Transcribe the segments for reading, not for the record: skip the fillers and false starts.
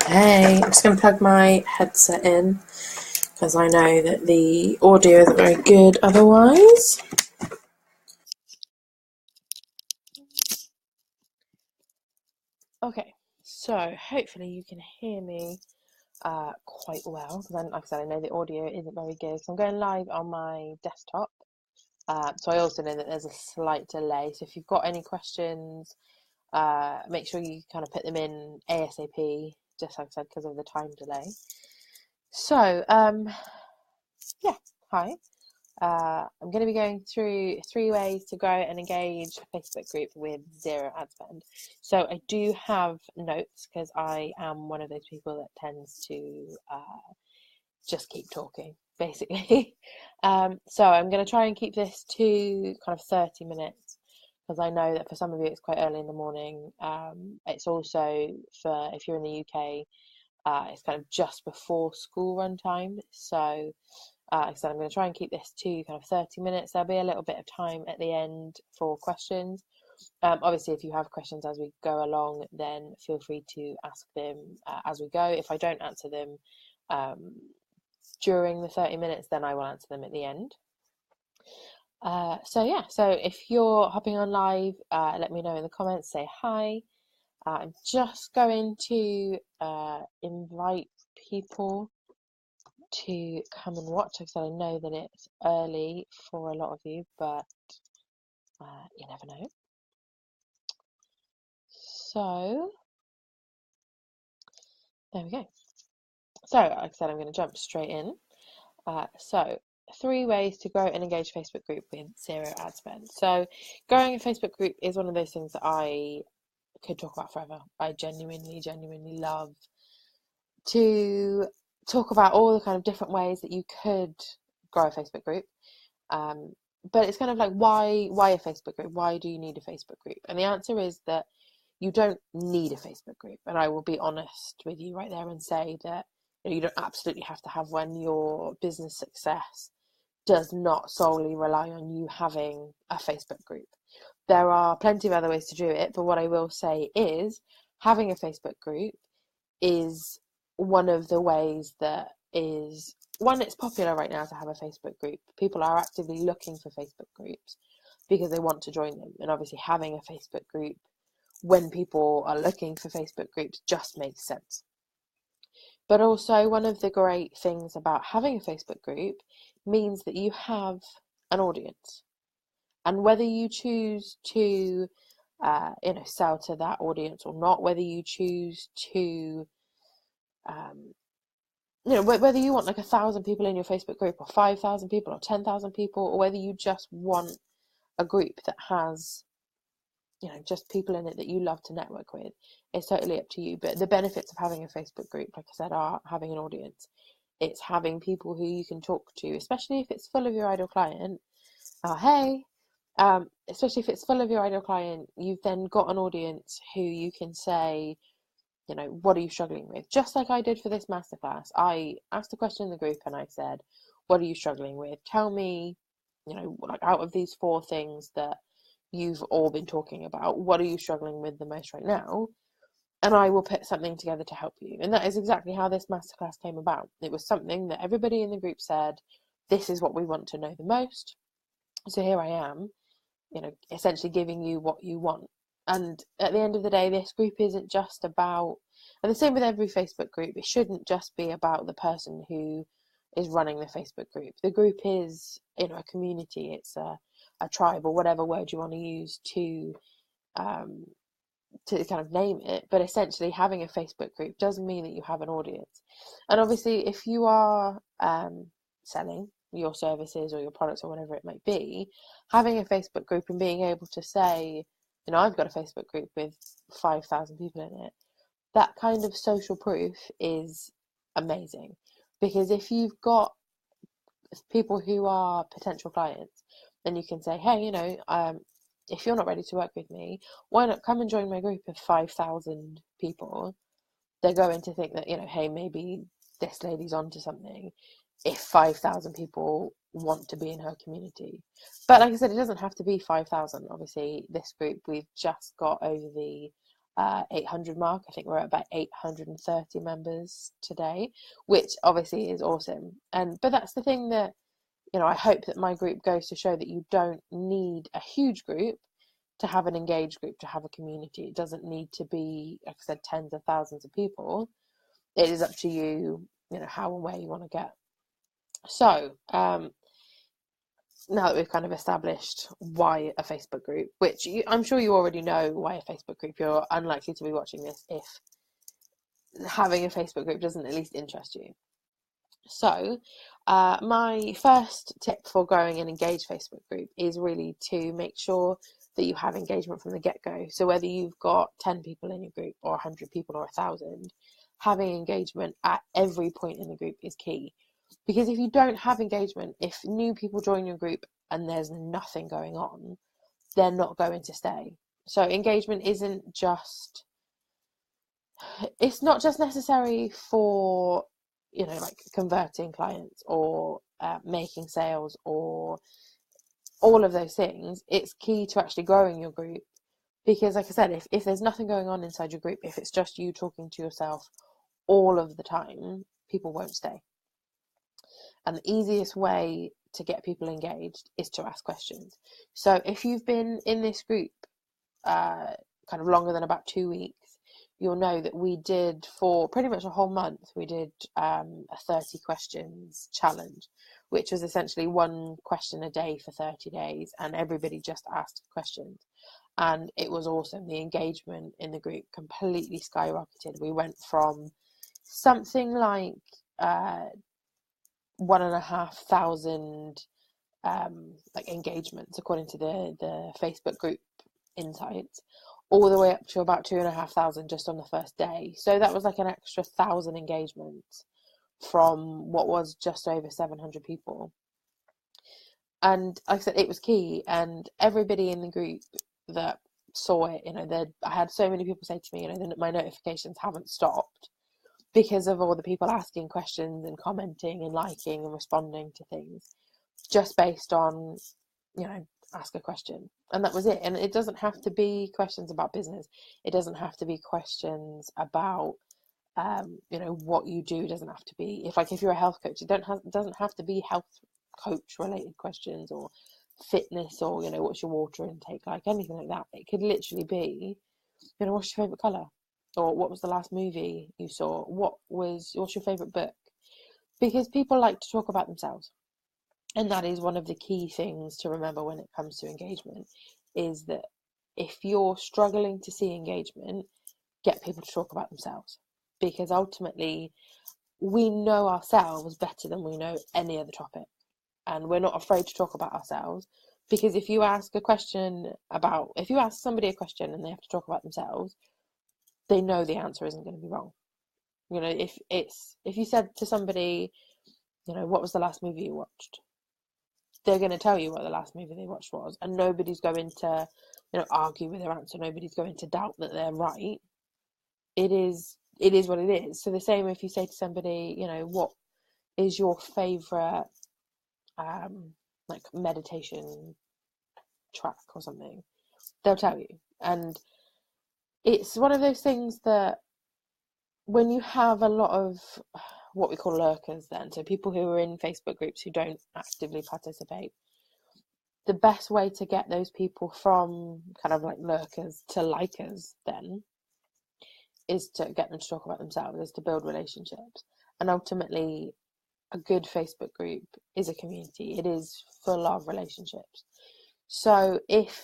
Hey, I'm just going to plug my headset in because I know that the audio isn't very good otherwise. Okay, so hopefully you can hear me quite well because, like I said, I know the audio isn't very good. So I'm going live on my desktop. So I also know that there's a slight delay. So if you've got any questions, make sure you kind of put them in ASAP, just like I said, because of the time delay. So, yeah, hi. I'm going to be going through 3 ways to grow and engage a Facebook group with zero ad spend. So I do have notes because I am one of those people that tends to just keep talking, basically. So I'm going to try and keep this to kind of 30 minutes because I know that for some of you it's quite early in the morning. It's also for if you're in the UK, it's kind of just before school run time. So like I said, I'm going to try and keep this to kind of 30 minutes. There'll be a little bit of time at the end for questions. Obviously, if you have questions as we go along, then feel free to ask them as we go. If I don't answer them during the 30 minutes, then I will answer them at the end. So if you're hopping on live, let me know in the comments, say hi. I'm just going to invite people to come and watch because I know that it's early for a lot of you, but you never know. So there we go. So like I said, I'm going to jump straight in. So 3 ways to grow and engage Facebook group with zero ad spend. So growing a Facebook group is one of those things that I could talk about forever. I genuinely love to talk about all the kind of different ways that you could grow a Facebook group. But it's kind of like why a Facebook group? Why do you need a Facebook group? And the answer is that you don't need a Facebook group. And I will be honest with you right there and say that you don't absolutely have to have one. Your business success does not solely rely on you having a Facebook group. There are plenty of other ways to do it, but what I will say is having a Facebook group is one of the ways that is one, it's popular right now to have a Facebook group. People are actively looking for Facebook groups because they want to join them. And obviously having a Facebook group when people are looking for Facebook groups just makes sense. But also one of the great things about having a Facebook group means that you have an audience. And whether you choose to sell to that audience or not, whether you choose to whether you want like 1,000 people in your Facebook group or 5,000 people or 10,000 people, or whether you just want a group that has, just people in it that you love to network with, it's totally up to you. But the benefits of having a Facebook group, like I said, are having an audience. It's having people who you can talk to, especially if it's full of your ideal client. Hey, especially if it's full of your ideal client, you've then got an audience who you can say, what are you struggling with? Just like I did for this masterclass, I asked a question in the group and I said, what are you struggling with? Tell me, like out of these 4 things that you've all been talking about, what are you struggling with the most right now? And I will put something together to help you. And that is exactly how this masterclass came about. It was something that everybody in the group said, this is what we want to know the most. So here I am, essentially giving you what you want. And at the end of the day, this group isn't just about, and the same with every Facebook group, it shouldn't just be about the person who is running the Facebook group. The group is, a community, it's a tribe, or whatever word you want to use um, to kind of name it. But essentially, having a Facebook group doesn't mean that you have an audience. And obviously, if you are selling your services or your products or whatever it might be, having a Facebook group and being able to say, I've got a Facebook group with 5,000 people in it, that kind of social proof is amazing. Because if you've got people who are potential clients, then you can say, hey, if you're not ready to work with me, why not come and join my group of 5,000 people? They're going to think that, hey, maybe this lady's onto something if 5,000 people want to be in her community. But like I said, it doesn't have to be 5,000. Obviously, this group, we've just got over the 800 mark. I think we're at about 830 members today, which obviously is awesome. But that's the thing that, I hope that my group goes to show that you don't need a huge group to have an engaged group, to have a community. It doesn't need to be, like I said, tens of thousands of people. It is up to you, how and where you want to get. So, now that we've kind of established why a Facebook group, which I'm sure you already know why a Facebook group, you're unlikely to be watching this if having a Facebook group doesn't at least interest you. So my first tip for growing an engaged Facebook group is really to make sure that you have engagement from the get-go. So whether you've got 10 people in your group or 100 people or 1,000, having engagement at every point in the group is key. Because if you don't have engagement, if new people join your group and there's nothing going on, they're not going to stay. So engagement it's not just necessary for, like converting clients or making sales or all of those things. It's key to actually growing your group. Because like I said, if there's nothing going on inside your group, if it's just you talking to yourself all of the time, people won't stay. And the easiest way to get people engaged is to ask questions. So if you've been in this group kind of longer than about 2 weeks, you'll know that we did, for pretty much a whole month, we did a 30 questions challenge, which was essentially one question a day for 30 days, and everybody just asked questions. And it was awesome. The engagement in the group completely skyrocketed. We went from something like 1,500 like engagements according to the Facebook group insights, all the way up to about 2,500 just on the first day. So that was like an extra 1,000 engagements from what was just over 700 people. And like I said, it was key, and everybody in the group that saw it, I had so many people say to me, that my notifications haven't stopped because of all the people asking questions and commenting and liking and responding to things, just based on, ask a question. And that was it. And it doesn't have to be questions about business. It doesn't have to be questions about, what you do. It doesn't have to be, if you're a health coach, it doesn't have to be health coach related questions or fitness or, what's your water intake like, anything like that. It could literally be, what's your favorite color? Or what was the last movie you saw? What's your favorite book? Because people like to talk about themselves. And that is one of the key things to remember when it comes to engagement, is that if you're struggling to see engagement, get people to talk about themselves. Because ultimately, we know ourselves better than we know any other topic. And we're not afraid to talk about ourselves. Because if you ask somebody a question and they have to talk about themselves, they know the answer isn't going to be wrong. If you said to somebody, what was the last movie you watched? They're going to tell you what the last movie they watched was, and nobody's going to, argue with their answer. Nobody's going to doubt that they're right. It is what it is. So the same if you say to somebody, what is your favorite, like meditation track or something, they'll tell you. And it's one of those things that when you have a lot of what we call lurkers, then, so people who are in Facebook groups who don't actively participate, the best way to get those people from kind of like lurkers to likers then is to get them to talk about themselves, is to build relationships. And ultimately, a good Facebook group is a community. It is full of relationships. So if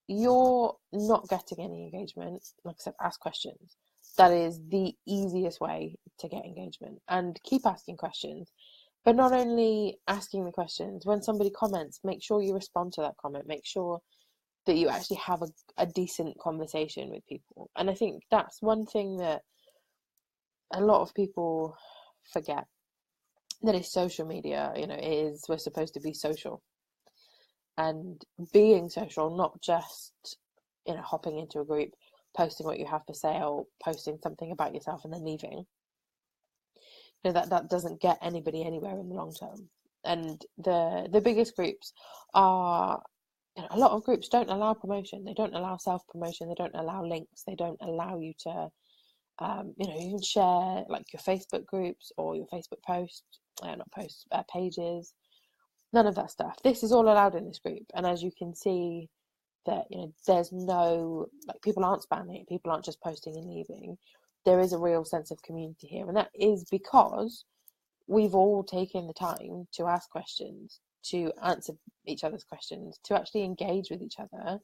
you're not getting any engagement, like I said, ask questions. That is the easiest way to get engagement. And keep asking questions. But not only asking the questions, when somebody comments, make sure you respond to that comment. Make sure that you actually have a decent conversation with people. And I think that's one thing that a lot of people forget, that is social media, we're supposed to be social. And being social, not just, hopping into a group, posting what you have for sale, posting something about yourself and then leaving. That doesn't get anybody anywhere in the long term. And the biggest groups are a lot of groups don't allow promotion. They don't allow self-promotion. They don't allow links. They don't allow you to, you can share like your Facebook groups or your Facebook posts, not posts, pages. None of that stuff. This is all allowed in this group. And as you can see, that there's no, like, people aren't spamming, people aren't just posting and leaving. There is a real sense of community here, and that is because we've all taken the time to ask questions, to answer each other's questions, to actually engage with each other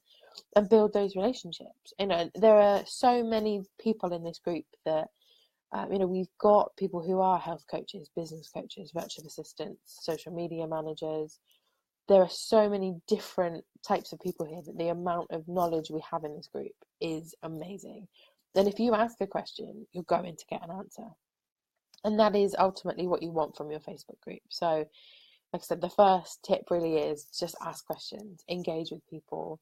and build those relationships. There are so many people in this group that we've got people who are health coaches, business coaches, virtual assistants, social media managers. There are so many different types of people here that the amount of knowledge we have in this group is amazing. And if you ask a question, you're going to get an answer. And that is ultimately what you want from your Facebook group. So, like I said, the first tip really is just ask questions, engage with people,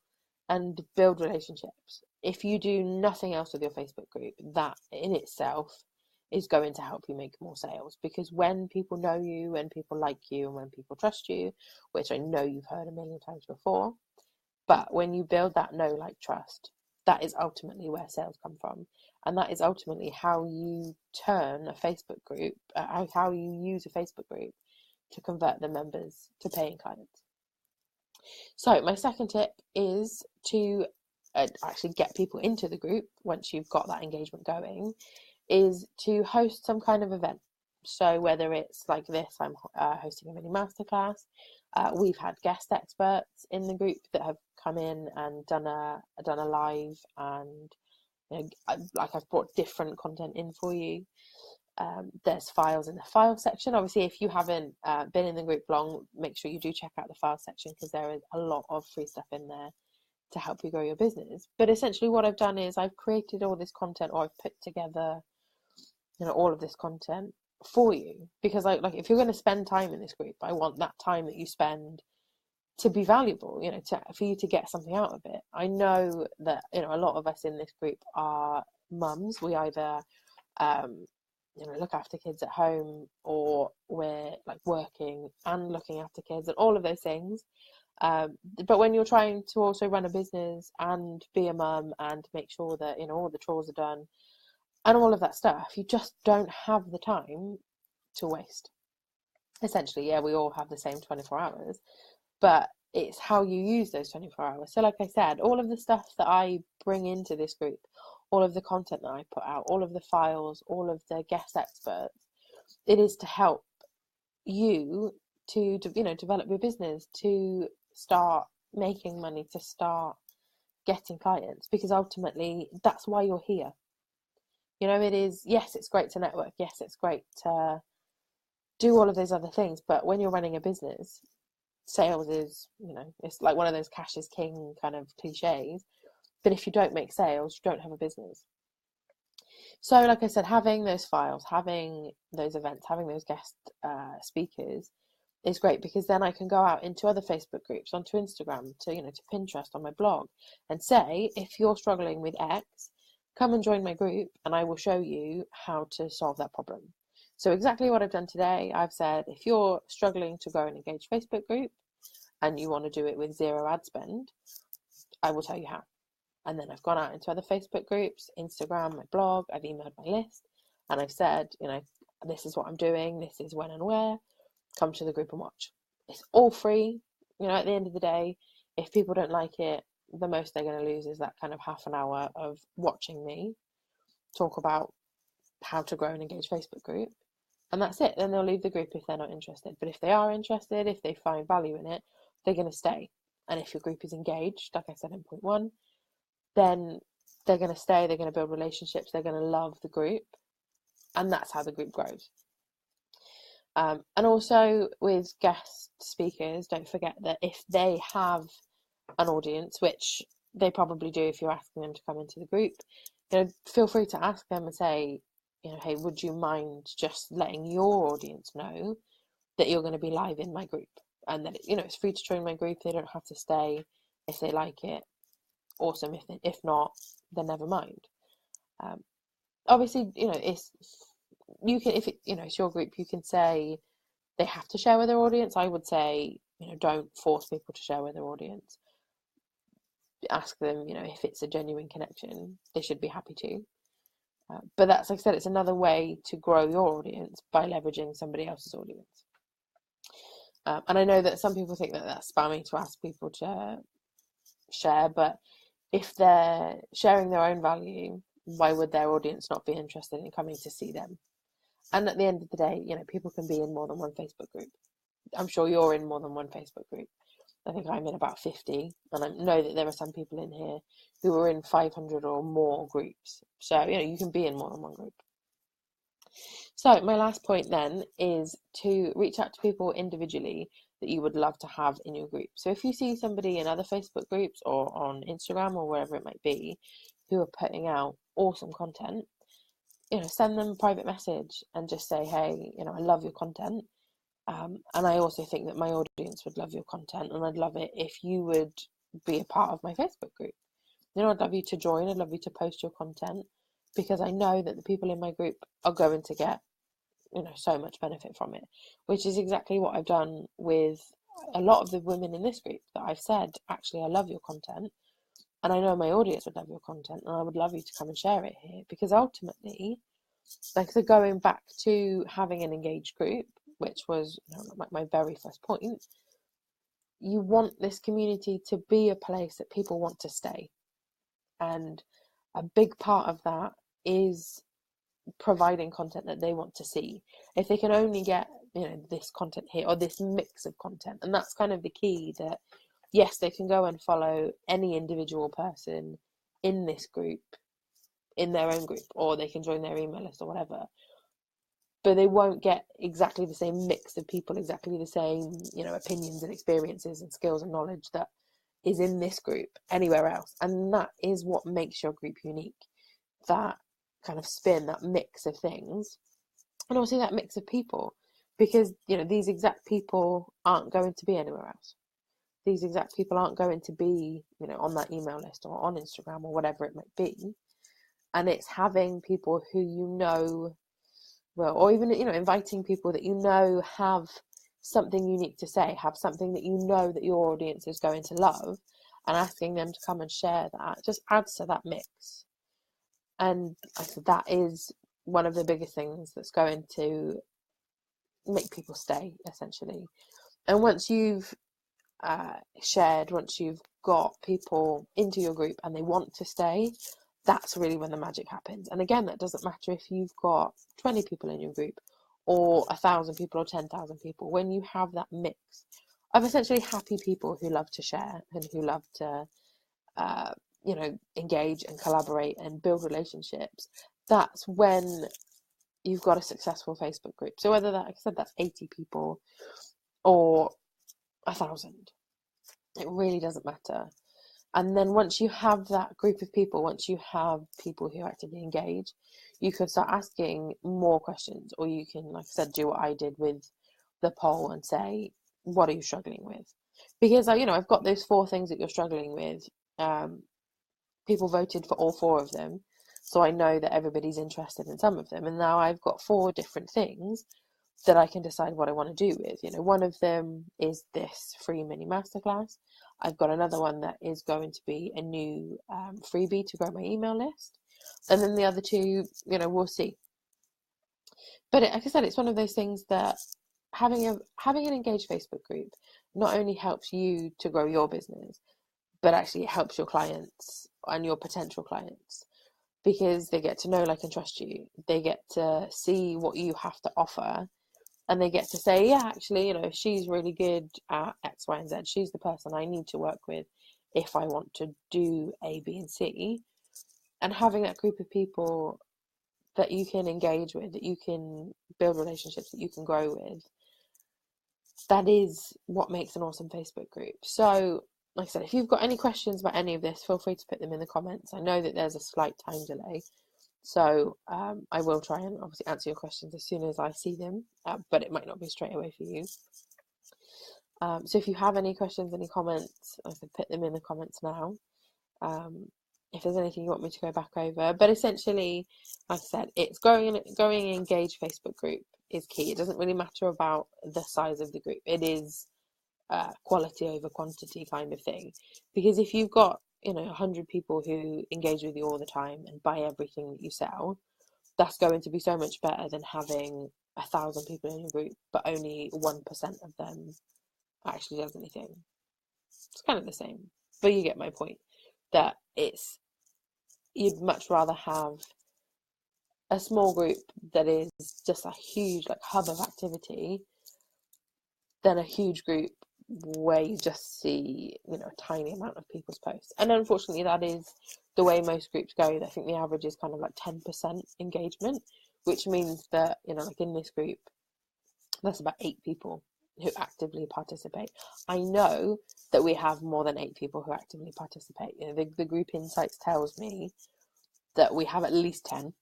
and build relationships. If you do nothing else with your Facebook group, that in itself is going to help you make more sales, because when people know you, when people like you, and when people trust you, which I know you've heard a million times before, but when you build that know, like, trust, that is ultimately where sales come from. And that is ultimately how you turn a Facebook group, how you use a Facebook group to convert the members to paying clients. So my second tip is to actually get people into the group once you've got that engagement going, is to host some kind of event. So whether it's like this, I'm hosting a mini masterclass. We've had guest experts in the group that have come in and done a live, and I've brought different content in for you. There's files in the file section. Obviously, if you haven't been in the group long, make sure you do check out the file section, because there is a lot of free stuff in there to help you grow your business. But essentially what I've done is I've created all this content, or I've put together all of this content for you, because like if you're going to spend time in this group, I want that time that you spend to be valuable, for you to get something out of it. I know that a lot of us in this group are mums. We either look after kids at home, or we're like working and looking after kids and all of those things. But when you're trying to also run a business and be a mum and make sure that all the chores are done and all of that stuff, you just don't have the time to waste. Essentially, yeah, we all have the same 24 hours, but it's how you use those 24 hours. So like I said, all of the stuff that I bring into this group, all of the content that I put out, all of the files, all of the guest experts, it is to help you to develop your business, to start making money, to start getting clients, because ultimately that's why you're here. It is, yes, it's great to network, yes, it's great to do all of those other things, but when you're running a business, sales is, it's like one of those cash is king kind of cliches. But if you don't make sales, you don't have a business. So like I said, having those files, having those events, having those guest speakers is great, because then I can go out into other Facebook groups, onto Instagram, to Pinterest, on my blog, and say, if you're struggling with X, come and join my group and I will show you how to solve that problem. So exactly what I've done today, I've said, if you're struggling to grow an engaged Facebook group and you want to do it with zero ad spend, I will tell you how. And then I've gone out into other Facebook groups, Instagram, my blog, I've emailed my list, and I've said, this is what I'm doing, this is when and where, come to the group and watch. It's all free. At the end of the day, if people don't like it, the most they're going to lose is that kind of half an hour of watching me talk about how to grow an engaged Facebook group. And that's it. Then they'll leave the group if they're not interested. But if they are interested, if they find value in it, they're going to stay. And if your group is engaged, like I said in point 1, then they're going to stay, they're going to build relationships, they're going to love the group. And that's how the group grows. And also with guest speakers, don't forget that if they have an audience, which they probably do if you're asking them to come into the group, feel free to ask them and say, hey, would you mind just letting your audience know that you're going to be live in my group, and that it's free to join my group. They don't have to stay. If they like it, awesome. If not, then never mind. Obviously, it's, you can, if it's your group, you can say they have to share with their audience. I would say, don't force people to share with their audience. ask them, if it's a genuine connection, they should be happy to. But that's, like I said, it's another way to grow your audience by leveraging somebody else's audience. And I know that some people think that that's spammy to ask people to share, but if they're sharing their own value, why would their audience not be interested in coming to see them? And at the end of the day, people can be in more than one Facebook group. I'm sure you're in more than one Facebook group. I think I'm in about 50, and I know that there are some people in here who are in 500 or more groups. So, you can be in more than one group. So my last point then is to reach out to people individually that you would love to have in your group. So if you see somebody in other Facebook groups or on Instagram or wherever it might be who are putting out awesome content, send them a private message and just say, hey, I love your content. And I also think that my audience would love your content, and I'd love it if you would be a part of my Facebook group. I'd love you to join. I'd love you to post your content, because I know that the people in my group are going to get, so much benefit from it, which is exactly what I've done with a lot of the women in this group that I've said, actually, I love your content, and I know my audience would love your content, and I would love you to come and share it here, because ultimately, like, so going back to having an engaged group, which was my very first point, you want this community to be a place that people want to stay. And a big part of that is providing content that they want to see. If they can only get, this content here, or this mix of content, and that's kind of the key, that yes, they can go and follow any individual person in this group, in their own group, or they can join their email list or whatever, but they won't get exactly the same mix of people, exactly the same, opinions and experiences and skills and knowledge that is in this group anywhere else. And that is what makes your group unique. That kind of spin, that mix of things, and also that mix of people, because, these exact people aren't going to be anywhere else. These exact people aren't going to be, on that email list or on Instagram or whatever it might be. And it's having people who well, or even, inviting people that have something unique to say, have something that that your audience is going to love, and asking them to come and share that just adds to that mix. And I said that is one of the biggest things that's going to make people stay, essentially. And once you've shared, once you've got people into your group and they want to stay, that's really when the magic happens. And again, that doesn't matter if you've got 20 people in your group or 1,000 people or 10,000 people. When you have that mix of essentially happy people who love to share and who love to engage and collaborate and build relationships, that's when you've got a successful Facebook group. So whether that, like I said, that's 80 people or 1,000, it really doesn't matter. And then once you have that group of people, once you have people who actively engage, you can start asking more questions, or you can, like I said, do what I did with the poll and say, what are you struggling with? Because, I've got those 4 things that you're struggling with. People voted for all 4 of them. So I know that everybody's interested in some of them. And now I've got 4 different things that I can decide what I want to do with. One of them is this free mini masterclass. I've got another one that is going to be a new freebie to grow my email list. And then the other 2, we'll see. But like I said, it's one of those things that having an engaged Facebook group not only helps you to grow your business, but actually it helps your clients and your potential clients, because they get to know, like, and trust you. They get to see what you have to offer, and they get to say, yeah, actually, she's really good at X, Y, and Z. She's the person I need to work with if I want to do A, B, and C. And having that group of people that you can engage with, that you can build relationships, that you can grow with, that is what makes an awesome Facebook group. So, like I said, if you've got any questions about any of this, feel free to put them in the comments. I know that there's a slight time delay, so I will try and obviously answer your questions as soon as I see them, but it might not be straight away for you. So if you have any questions, any comments, I can put them in the comments now. If there's anything you want me to go back over. But essentially, like I said, it's growing an engaged Facebook group is key. It doesn't really matter about the size of the group. It is quality over quantity kind of thing. Because if you've got 100 people who engage with you all the time and buy everything that you sell, that's going to be so much better than having 1,000 people in your group, but only 1% of them actually does anything. It's kind of the same, but you get my point, that you'd much rather have a small group that is just a huge like hub of activity than a huge group where you just see a tiny amount of people's posts. And unfortunately that is the way most groups go. I think the average is kind of like 10% engagement, which means that like in this group there's about 8 people who actively participate. I know that we have more than 8 people who actively participate. The group insights tells me that we have at least 10.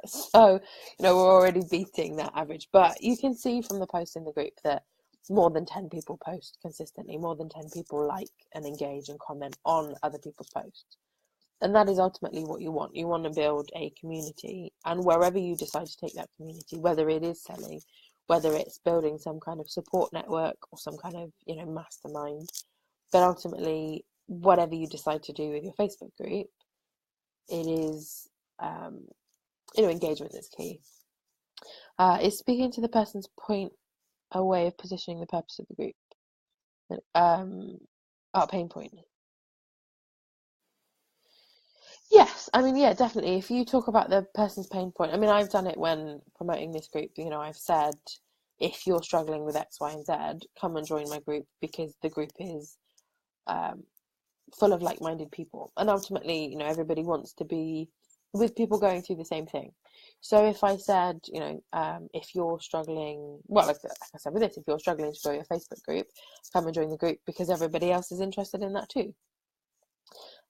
So we're already beating that average, but you can see from the posts in the group that more than 10 people post consistently, more than 10 people like and engage and comment on other people's posts. And that is ultimately what you want. You want to build a community, and wherever you decide to take that community, whether it is selling, whether it's building some kind of support network or some kind of mastermind, but ultimately whatever you decide to do with your Facebook group, it is engagement that's key. Is speaking to the person's point a way of positioning the purpose of the group? Pain point. Yes, I mean, yeah, definitely. If you talk about the person's pain point, I mean, I've done it when promoting this group. I've said, if you're struggling with X, Y, and Z, come and join my group, because the group is full of like-minded people, and ultimately, everybody wants to be with people going through the same thing. So if I said, if you're struggling, well, like I said with this, if you're struggling to grow your Facebook group, come and join the group, because everybody else is interested in that too.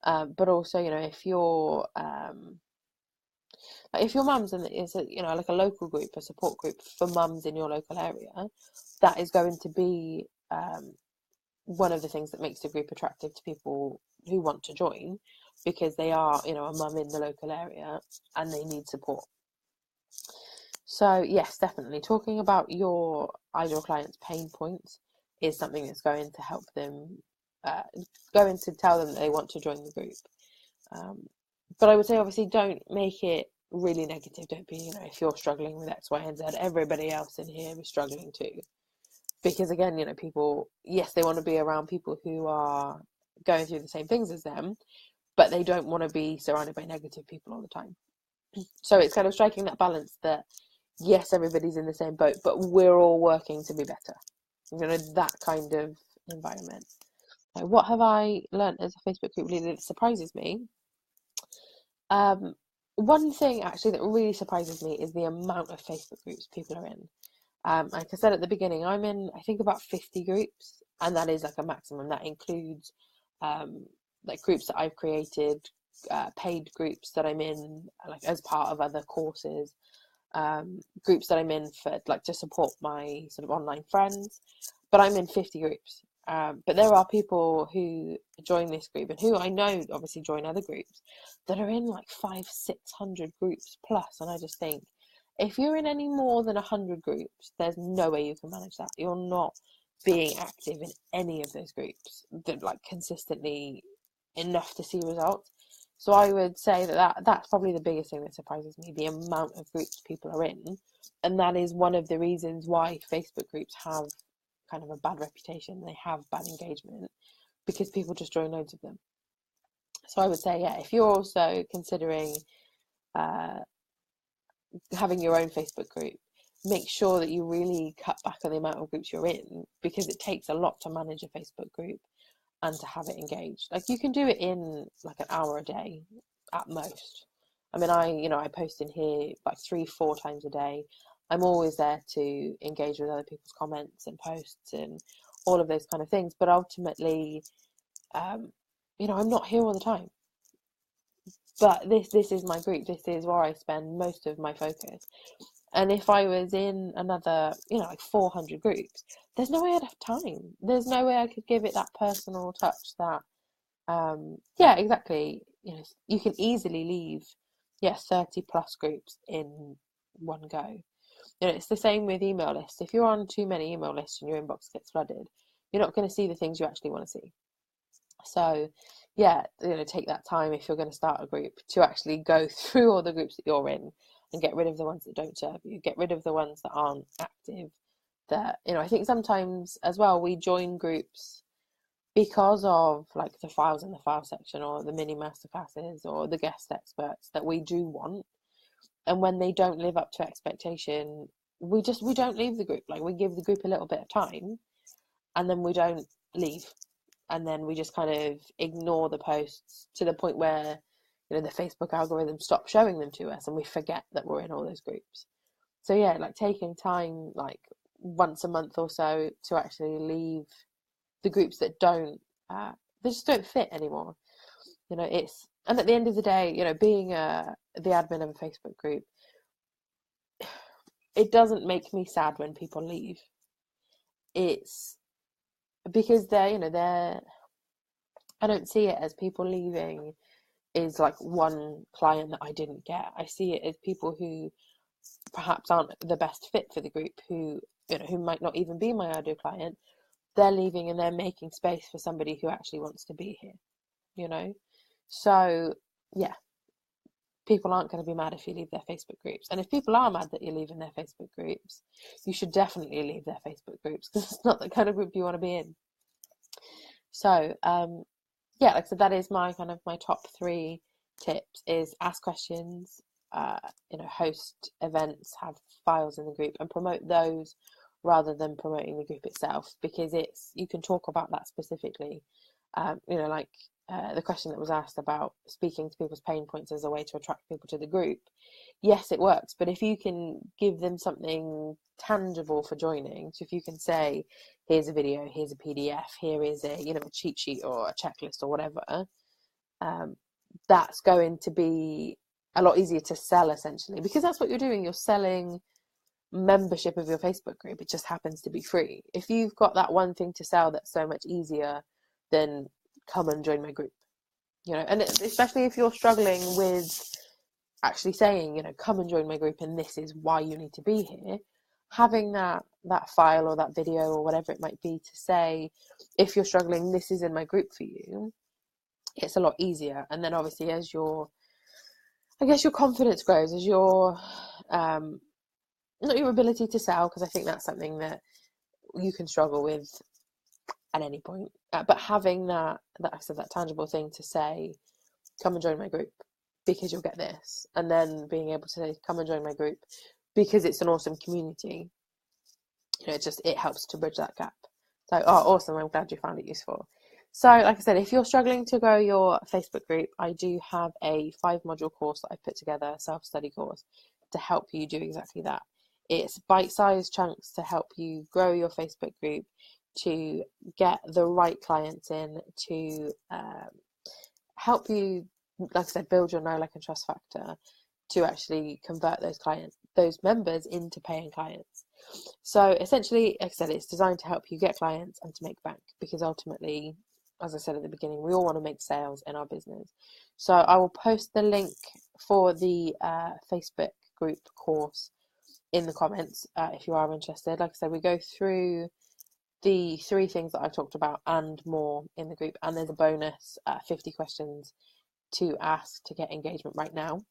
But also, if your mum's in is like a local group, a support group for mums in your local area, that is going to be one of the things that makes the group attractive to people who want to join, because they are a mum in the local area and they need support. So yes, definitely talking about your ideal client's pain points is something that's going to help them, going to tell them that they want to join the group. But I would say, obviously, don't make it really negative. Don't be, if you're struggling with X, Y, and Z, everybody else in here is struggling too. Because again, people, yes, they want to be around people who are going through the same things as them, but they don't want to be surrounded by negative people all the time. So it's kind of striking that balance that, yes, everybody's in the same boat, but we're all working to be better. That kind of environment. Like, what have I learned as a Facebook group leader that surprises me? One thing actually that really surprises me is the amount of Facebook groups people are in. Like I said at the beginning, I'm in, I think, about 50 groups, and that is like a maximum. That includes like groups that I've created, paid groups that I'm in like as part of other courses, groups that I'm in for like to support my sort of online friends. But I'm in 50 groups. But there are people who join this group and who I know obviously join other groups that are in like 500-600 groups plus, and I just think, if you're in any more than 100 groups, there's no way you can manage that. You're not being active in any of those groups that like consistently enough to see results. So I would say that's probably the biggest thing that surprises me, the amount of groups people are in. And that is one of the reasons why Facebook groups have kind of a bad reputation. They have bad engagement because people just join loads of them. So I would say, yeah, if you're also considering having your own Facebook group, make sure that you really cut back on the amount of groups you're in, because it takes a lot to manage a Facebook group and to have it engaged. Like, you can do it in like an hour a day at most. I mean, I post in here like 3-4 times a day. I'm always there to engage with other people's comments and posts and all of those kind of things. But ultimately, I'm not here all the time. But this is my group. This is where I spend most of my focus. And if I was in another, like 400 groups, there's no way I'd have time. There's no way I could give it that personal touch that, yeah, exactly. You can easily leave, 30 plus groups in one go. It's the same with email lists. If you're on too many email lists and your inbox gets flooded, you're not going to see the things you actually want to see. So yeah, take that time if you're going to start a group to actually go through all the groups that you're in and get rid of the ones that don't serve you, get rid of the ones that aren't active. That, I think sometimes as well we join groups because of like the files in the file section or the mini masterclasses or the guest experts that we do want, and when they don't live up to expectation, we don't leave the group. Like, we give the group a little bit of time and then we don't leave, and then we just kind of ignore the posts to the point where the Facebook algorithm stops showing them to us and we forget that we're in all those groups. So yeah, like taking time, like once a month or so, to actually leave the groups that they just don't fit anymore. And at the end of the day, being the admin of a Facebook group, it doesn't make me sad when people leave. It's because they're I don't see it as people leaving is like one client that I didn't get. I see it as people who perhaps aren't the best fit for the group, who might not even be my ideal client. They're leaving and they're making space for somebody who actually wants to be here. So yeah, people aren't going to be mad if you leave their Facebook groups. And if people are mad that you're leaving their Facebook groups, you should definitely leave their Facebook groups, because it's not the kind of group you want to be in. So yeah, like I said, that is my top 3 tips: is ask questions, host events, have files in the group, and promote those rather than promoting the group itself, because you can talk about that specifically. Like the question that was asked about speaking to people's pain points as a way to attract people to the group. Yes, it works, but if you can give them something tangible for joining, so if you can say, here's a video, here's a PDF, here is a a cheat sheet or a checklist or whatever, that's going to be a lot easier to sell, essentially, because that's what you're doing. You're selling membership of your Facebook group. It just happens to be free. If you've got that one thing to sell that's so much easier, then come and join my group. And especially if you're struggling with actually saying, come and join my group and this is why you need to be here, having that file or that video or whatever it might be to say, if you're struggling, this is in my group for you, it's a lot easier. And then obviously as your confidence grows, as your not your ability to sell, because I think that's something that you can struggle with at any point, but having that tangible thing to say, come and join my group because you'll get this, and then being able to say, come and join my group because it's an awesome community, it helps to bridge that gap. So, awesome, I'm glad you found it useful. So like I said, if you're struggling to grow your Facebook group, I do have a 5-module course that I put together, a self-study course, to help you do exactly that. It's bite-sized chunks to help you grow your Facebook group, to get the right clients in, to help you, like I said, build your know, like, and trust factor, to actually convert those members into paying clients. So essentially, like I said, it's designed to help you get clients and to make bank, because ultimately, as I said at the beginning, we all want to make sales in our business. So I will post the link for the Facebook group course in the comments if you are interested. Like I said, we go through the 3 things that I've talked about and more in the group, and there's a bonus 50 questions to ask to get engagement right now.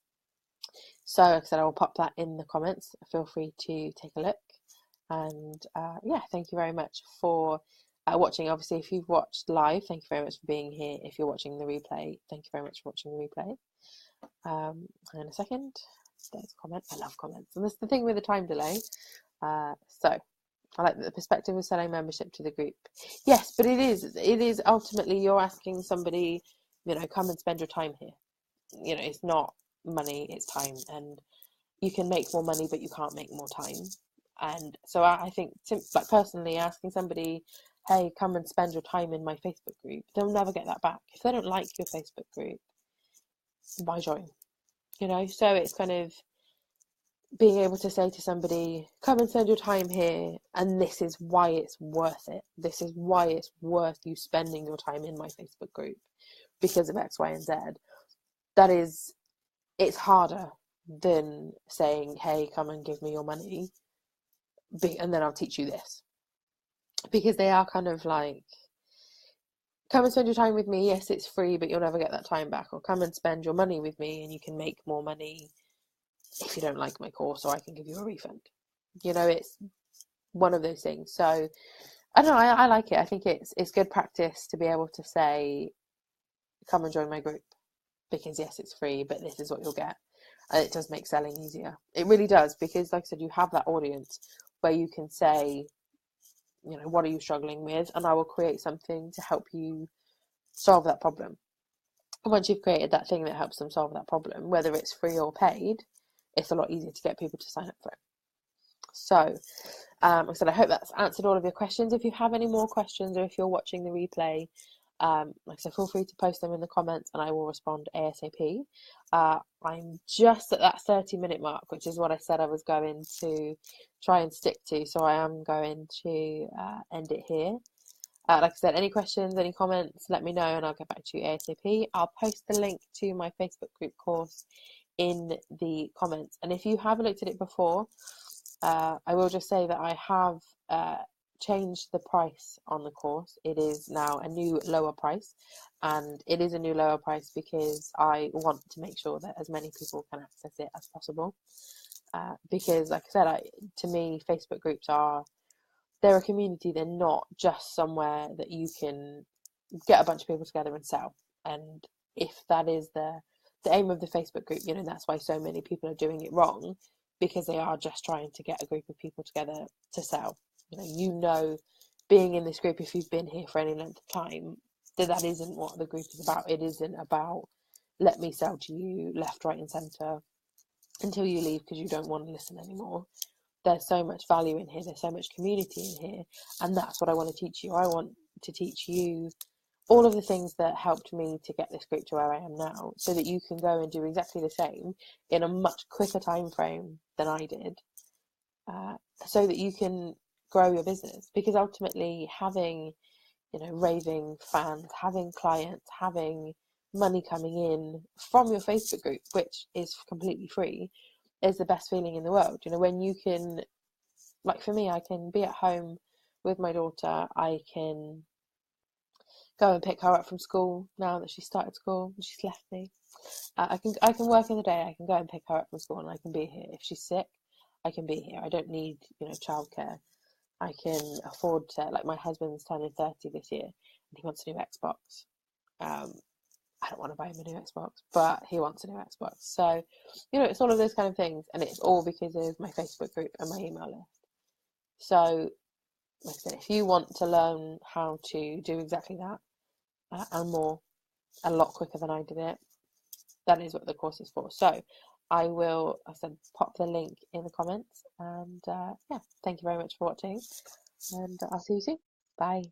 So like I said, I will pop that in the comments. Feel free to take a look. And yeah, thank you very much for watching. Obviously, if you've watched live, thank you very much for being here. If you're watching the replay, thank you very much for watching the replay. In a second, there's a comment. I love comments, and that's the thing with the time delay. So I like the perspective of selling membership to the group. Yes, but it is ultimately, you're asking somebody, come and spend your time here. It's not money, it's time, and you can make more money, but you can't make more time. And so I think, like, personally, asking somebody, hey, come and spend your time in my Facebook group, they'll never get that back. If they don't like your Facebook group, why join? So it's kind of being able to say to somebody, come and spend your time here, and this is why it's worth it. This is why it's worth you spending your time in my Facebook group, because of X, Y, and Z. It's harder than saying, hey, come and give me your money, and then I'll teach you this. Because they are kind of like come and spend your time with me. Yes, it's free, but you'll never get that time back. Or come and spend your money with me and you can make more money if you don't like my course, or I can give you a refund. It's one of those things. So I don't know, I like it. I think it's good practice to be able to say, come and join my group, because yes, it's free, but this is what you'll get. And it does make selling easier. It really does, because like I said, you have that audience where you can say, what are you struggling with? And I will create something to help you solve that problem. And once you've created that thing that helps them solve that problem, whether it's free or paid, it's a lot easier to get people to sign up for it. So, like I said, I hope that's answered all of your questions. If you have any more questions, or if you're watching the replay, like I said, feel free to post them in the comments and I will respond ASAP. I'm just at that 30-minute mark, which is what I said I was going to try and stick to. So I am going to end it here. Like I said, any questions, any comments, let me know and I'll get back to you ASAP. I'll post the link to my Facebook group course in the comments. And if you haven't looked at it before, I will just say that I have changed the price on the course. It is now a new lower price, and it is a new lower price because I want to make sure that as many people can access it as possible. Because like I said, to me, Facebook groups they're a community. They're not just somewhere that you can get a bunch of people together and sell. And if that is the aim of the Facebook group, that's why so many people are doing it wrong, because they are just trying to get a group of people together to sell. Being in this group, if you've been here for any length of time, that isn't what the group is about. It isn't about, let me sell to you left, right and centre until you leave because you don't want to listen anymore. There's so much value in here. There's so much community in here. And that's what I want to teach you. I want to teach you all of the things that helped me to get this group to where I am now, so that you can go and do exactly the same in a much quicker time frame than I did, so that you can grow your business. Because ultimately, having raving fans, having clients, having money coming in from your Facebook group, which is completely free, is the best feeling in the world. When you can, like for me, I can be at home with my daughter. I can go and pick her up from school now that she's started school and she's left me. I can work in the day. I can go and pick her up from school and I can be here. If she's sick, I can be here. I don't need childcare. I can afford to, like, my husband's turning 30 this year and he wants a new Xbox. I don't want to buy him a new Xbox, but he wants a new Xbox. So, it's all of those kind of things, and it's all because of my Facebook group and my email list. So, like I said, if you want to learn how to do exactly that and more, a lot quicker than I did it, that is what the course is for. So I will, I said, pop the link in the comments. And yeah, thank you very much for watching. And I'll see you soon. Bye.